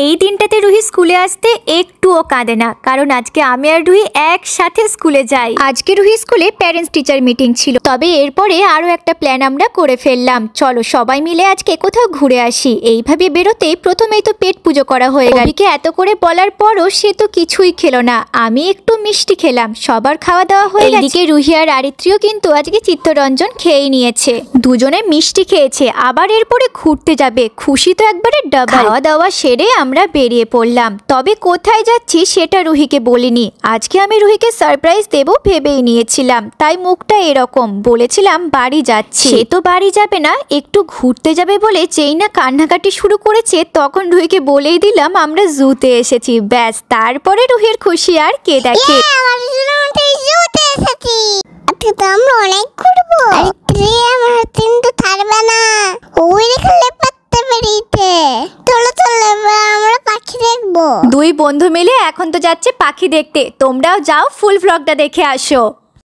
এই দিনটাতে রুহি স্কুলে আসতে একটুও কাঁদে না, কারণ আজকে আমি আর রুহি একসাথে স্কুলে যাই। আজকে রুহি স্কুলে প্যারেন্টস টিচার মিটিং ছিল, তবে এরপরে আরো একটা প্ল্যান আমরা করে ফেললাম। চলো সবাই মিলে আজকে কোথাও ঘুরে আসি। এইভাবে বেরোতেই প্রথমেই তো পেট পুজো করা হয়ে গেল। রুহিকে এত করে বলার পরও সে তো কিছুই খেলো না। আমি একটু মিষ্টি খেলাম, সবার খাওয়া দাওয়া হয়ে গেছে। এদিকে রুহি আর আরিত্রিও কিন্তু আজকে চিত্তরঞ্জন খেয়েই নিয়েছে, দুজনে মিষ্টি খেয়েছে। আবার এরপরে ঘুরতে যাবে, খুশি তো একবারে ডাবল। খাওয়া দাওয়া সেরে আমরা বেরিয়ে পড়লাম, তবে কোথায় যাচ্ছি সেটা রুহিকে বলিনি। আজকে আমি রুহিকে সারপ্রাইজ দেবো ভেবেই নিয়েছিলাম, তাই মুখটা এরকম। বলেছিলাম বাড়ি যাচ্ছি, সে তো বাড়ি যাবে না, একটু ঘুরতে যাবে বলে যেই না কান্নাকাটি শুরু করেছে তখন রুহিকে বলেই দিলাম আমরা জুতে এসেছি। ব্যাস, তারপরে রুহির খুশি আর কে দেখে। আমরা অনেক ঘুরবো। আমার কিন্তু থাকবে না, ওই দেখলে পাত্তা বেরিয়েছে। চলো চলো আমরা পাখি দেখবো। দুই বন্ধু মিলে এখন তো যাচ্ছে পাখি দেখতে, তোমরাও যাও ফুল ভ্লগটা দেখে আসো।